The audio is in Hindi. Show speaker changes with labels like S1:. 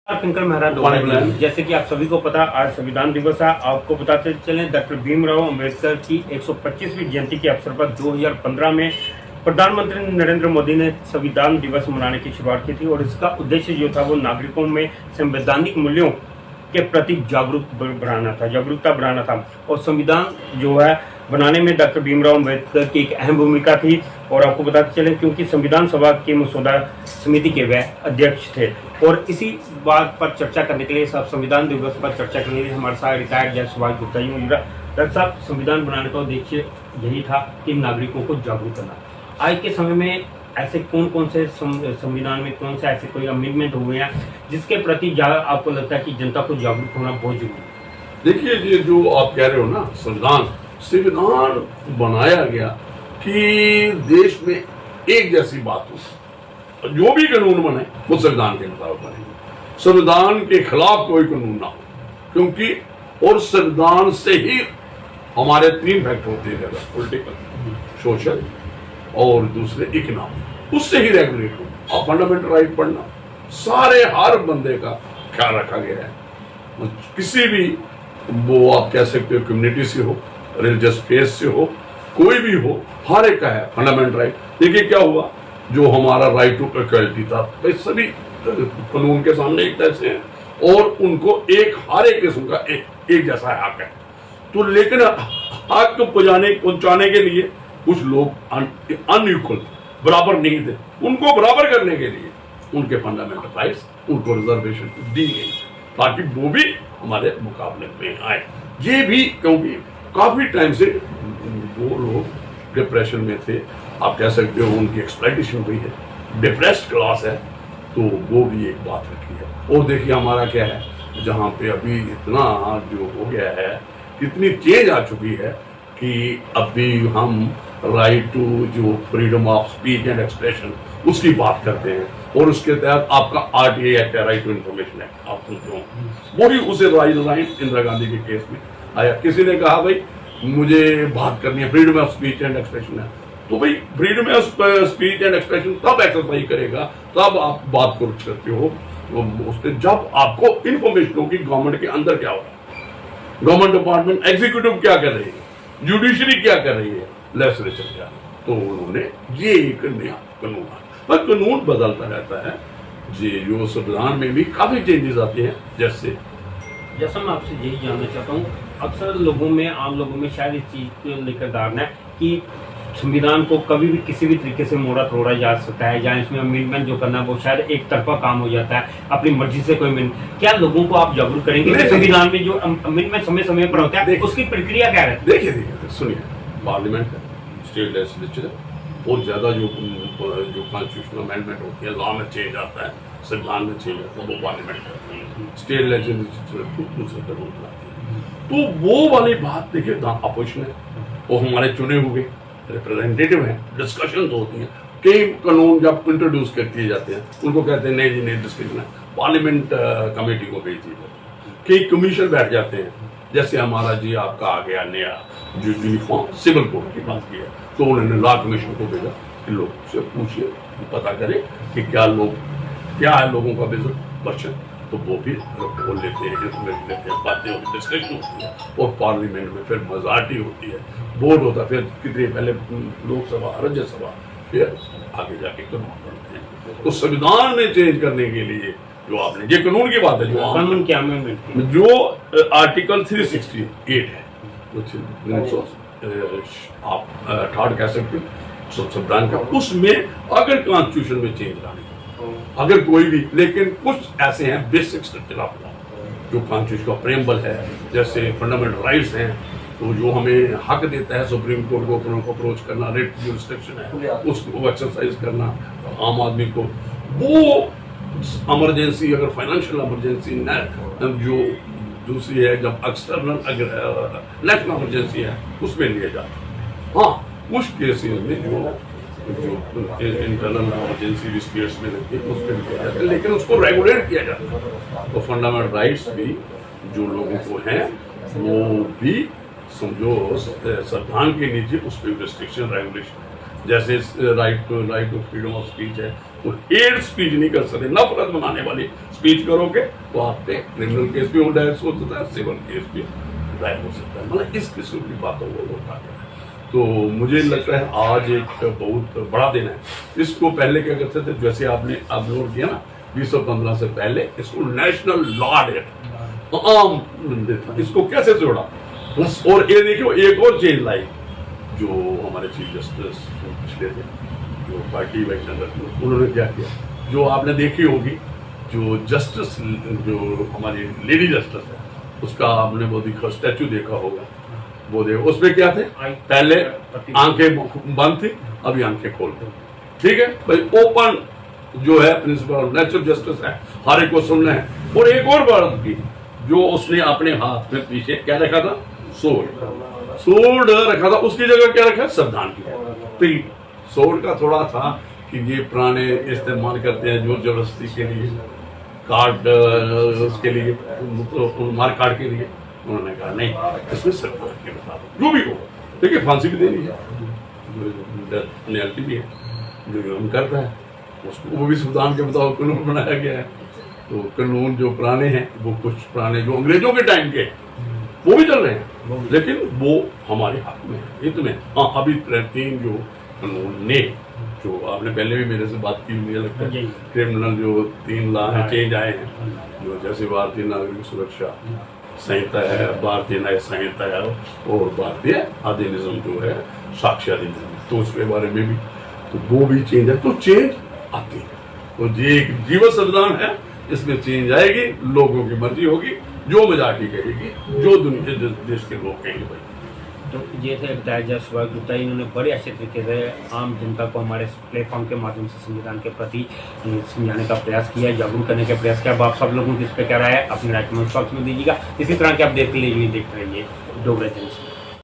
S1: अंकल मेहरा डोला जी, जैसे कि आप सभी को पता आज संविधान दिवस है। आपको बताते चलें डॉक्टर भीमराव अंबेडकर की 125वीं जयंती के अवसर पर 2015 में प्रधानमंत्री नरेंद्र मोदी ने संविधान दिवस मनाने की शुरुआत की थी और इसका उद्देश्य जो था वो नागरिकों में संवैधानिक मूल्यों के प्रति जागरूकता बढ़ाना था। और संविधान जो है बनाने में डॉक्टर भीमराव अंबेडकर की एक अहम भूमिका थी। और आपको बताते चले क्योंकि संविधान सभा के मसौदा समिति के वह अध्यक्ष थे। और इसी बात पर चर्चा करने के लिए संविधान दिवस पर चर्चा करने के लिए हमारे साथ रिटायर्ड जज सुभाष गुप्ता जी मौजूद। डॉक्टर साहब, संविधान बनाने का उद्देश्य यही था कि नागरिकों को जागरूक करना। आज के समय में ऐसे कौन कौन से संविधान में कौन से ऐसे कोई अमेंडमेंट हुए हैं जिसके प्रति आपको लगता है कि जनता को जागरूक होना बहुत जरूरी है?
S2: देखिए, ये जो आप कह रहे हो ना, संविधान बनाया गया कि देश में एक जैसी बात हो, जो भी कानून बने वो संविधान के मुताबिक बनेंगे, संविधान के खिलाफ कोई कानून ना हो। क्योंकि और संविधान से ही हमारे 3 फैक्टर होते हैं, पॉलिटिकल, सोशल और दूसरे इकोनॉमिक, उससे ही रेगुलेट हो। अब फंडामेंटल राइट पढ़ना, सारे हर बंदे का ख्याल रखा गया है। किसी भी वो आप कह सकते हो कम्युनिटी से हो, रिलीजियस फेथ से हो, कोई भी हो, हर एक का है फंडामेंटल राइट। देखिए क्या हुआ, जो हमारा राइट टू इक्वालिटी था, भाई सभी कानून के सामने एक जैसे हैं और उनको हर एक किस्म का एक जैसा हक है। तो लेकिन हक पहुंचाने के लिए कुछ लोग अनइक्वल बराबर नहीं थे, उनको बराबर करने के लिए उनके फंडामेंटल राइट्स, उनको रिजर्वेशन दी गई ताकि वो भी हमारे मुकाबले में आए। ये भी क्योंकि काफी टाइम से वो लोग डिप्रेशन में थे, आप कह सकते हो उनकी एक्सप्लॉइटेशन हुई है, डिप्रेस्ड क्लास है, तो वो भी एक बात रखी है। और देखिए हमारा क्या है, जहाँ पे अभी इतना जो हो गया है, कितनी चेंज आ चुकी है कि अभी हम राइट टू जो freedom of speech and expression उसकी बात करते हैं। और उसके तहत आपका RTA एक्ट है, राइट टू इन्फॉर्मेशन एक्ट, आप सुनते हो, वो भी उसे लाइन इंदिरा गांधी के केस में आया। किसी ने कहा भाई मुझे बात करनी है, freedom of speech and expression है, तो भाई freedom of speech and expression तब एक्सरसाइज करेगा, तब आप बात कर सकते हो उससे जब आपको इन्फॉर्मेशन होगी गवर्नमेंट के अंदर क्या हो रहा है, गवर्नमेंट डिपार्टमेंट एग्जीक्यूटिव क्या कर रही है, जुडिशरी क्या कर रही है, लेजिस्लेचर क्या। तो उन्होंने ये एक नया कानून, पर कानून बदलता रहता है जी। जो संविधान में भी काफी चेंजेस आते हैं। जैसा
S1: मैं आपसे यही जानना चाहता हूँ, अक्सर लोगों में, आम लोगों में शायद इस चीज को लेकर धारणा है कि संविधान को कभी भी किसी भी तरीके से मोड़ा तोड़ा जा सकता है, या इसमें अमेंडमेंट जो करना है वो शायद एक तरफा काम हो जाता है, अपनी मर्जी से कोई क्या लोगों को आप जागरूक करेंगे कि संविधान में जो अमेंडमेंट समय समय पर होता है उसकी प्रक्रिया क्या रहती है?
S2: देखिए सुनिए, पार्लियामेंट है, स्टेट लेजिस्लेचर है, बहुत ज्यादा जो कॉन्स्टिट्यूशनल अमेंडमेंट होती है, लॉ में चेंज आता है, संविधान में चेंज आता है, वो पार्लियामेंट है, स्टेट लेजिस्लेचर दूसरे कानून बनाती है। तो वो वाली बात देखिए, अपोजिशन है, वो हमारे चुने हुए रिप्रेजेंटेटिव हैं, डिस्कशन तो होती हैं। कई कानून जब इंट्रोड्यूस कर दिए जाते हैं उनको कहते हैं नहीं जी नहीं, डिस्कशन है, पार्लियामेंट कमेटी को भेज दिया जाता है। कई कमीशन बैठ जाते हैं, जैसे हमारा जी आपका आ गया नया जो यूनिफॉर्म सिविल कोड की बात की है, तो उन्होंने लॉ कमीशन को भेजा कि लोग से पूछिए, पता करें कि क्या है लोगों का क्वेश्चन, तो वो भी बोल लेते हैं, इंफॉर्मेशन लेते हैं, बातें होती है, डिस्कशन होती है, और पार्लियामेंट में फिर मेजॉरिटी होती है, वोट होता है, फिर कितने पहले लोकसभा, राज्यसभा, फिर आगे जाके कानून बनते हैं। तो संविधान में चेंज करने के लिए जो आपने, ये कानून की बात है, जो
S1: कानून क्या अमेंडमेंट,
S2: जो आर्टिकल 368 है, आप 3rd कह सकते हो संविधान का, उसमें अगर कॉन्स्टिट्यूशन में चेंज लाने, अगर कोई भी, लेकिन कुछ ऐसे हैं बेसिक स्ट्रक्चर ऑफ लॉ जो कॉन्स्टिट्यूशन का प्रेम्बल है, जैसे फंडामेंटल राइट्स हैं, तो जो हमें हक देता है सुप्रीम कोर्ट को अप्रोच करना, रिट जुरिस्डिक्शन है उसको एक्सरसाइज करना आम आदमी को, वो इमरजेंसी, अगर फाइनेंशियल इमरजेंसी जो दूसरी है, जब एक्सटर्नल अगर नेशनल इमरजेंसी है उसमें लिए जाते हैं। हाँ, कुछ केसेस में जो इंटरनल इमरजेंसी स्टेट्स में रहती है उसमें किया जाता है, लेकिन उसको रेगुलेट किया जाता है। तो फंडामेंटल राइट्स भी जो लोगों को हैं वो भी समझो संविधान के नीचे उस पर रिस्ट्रिक्शन रेगुलेशन है, जैसे right to freedom of speech है, तो हेट स्पीच नहीं कर सकते, नफरत बनाने वाली स्पीच करोगे तो आप पे क्रिमिनल केस भी दायर हो सकता है, सिविल केस भी दायर हो सकता है। मतलब इस किस्म की बातों को वो उठा गया। तो मुझे लगता है आज एक बहुत बड़ा दिन है। इसको पहले क्या करते थे, जैसे आपने अपलोड किया ना 2015 से पहले, इसको नेशनल लॉ डेट आम इसको कैसे जोड़ा प्लस, और ये देखियो एक और चेंज लाई जो हमारे चीफ जस्टिस पिछले थे, जो पार्टी वैक्टर, उन्होंने क्या किया, जो आपने देखी होगी, जो जस्टिस जो हमारी लेडी जस्टिस है उसका आपने वो देखा स्टैचू देखा होगा, वो देखो उसमें क्या थे, पहले आंखें बंद थी, अभी आंखें खोल दी। ठीक है भाई, ओपन जो है प्रिंसिपल नेचुरल जस्टिस है, हर एक को सुनना है। और एक और बात की, जो उसने अपने हाथ में पीछे क्या रखा था, सोर्ड रखा था, उसकी जगह क्या रखा, संविधान की। सोर्ड का थोड़ा था कि ये पुराने इस्तेमाल करते हैं जोर जबरदस्ती के लिए, कार्ड उसके लिए, मार काट के लिए। उन्होंने कहा नहीं, इसमें सरकार के बता दो जो भी हो, देखिए फांसी भी देनी है, पेनल्टी भी है, जो हम करता है उसको वो भी संविधान के मुताबिक कानून बनाया गया है। तो कानून जो पुराने हैं, वो कुछ पुराने जो अंग्रेजों के टाइम के वो भी चल रहे हैं, लेकिन वो हमारे हाथ में है, हित में। हाँ, अभी 3 जो कानून ने, जो आपने पहले भी मेरे से बात की, मुझे लगता है क्रिमिनल जो 3 लॉ हैं चेंज आए हैं, जो जैसे भारतीय नागरिक सुरक्षा संहिता है, भारतीय न्याय संहिता है, और भारतीय अधिनियम जो है साक्ष्य अधिनियम, तो उसके बारे में भी तो वो भी चेंज है। तो चेंज आती है, तो ये एक जीवन संविधान है, इसमें चेंज आएगी, लोगों की मर्जी होगी, जो मजाकी कहेगी, जो दुनिया देश के लोग कहेंगे भाई।
S1: तो ये थे डायजा सुभाष गुप्ता, इन्होंने बड़े अच्छे तरीके से आम जनता को हमारे प्लेटफॉर्म के माध्यम से संविधान के प्रति समझाने का प्रयास किया, जागरूक करने का प्रयास किया। अब आप सब लोगों की इस पर क्या राय है, अपने राय कमेंट बॉक्स में दीजिएगा। इसी तरह के आप देखते रहिए डोगरा टेलीविजन।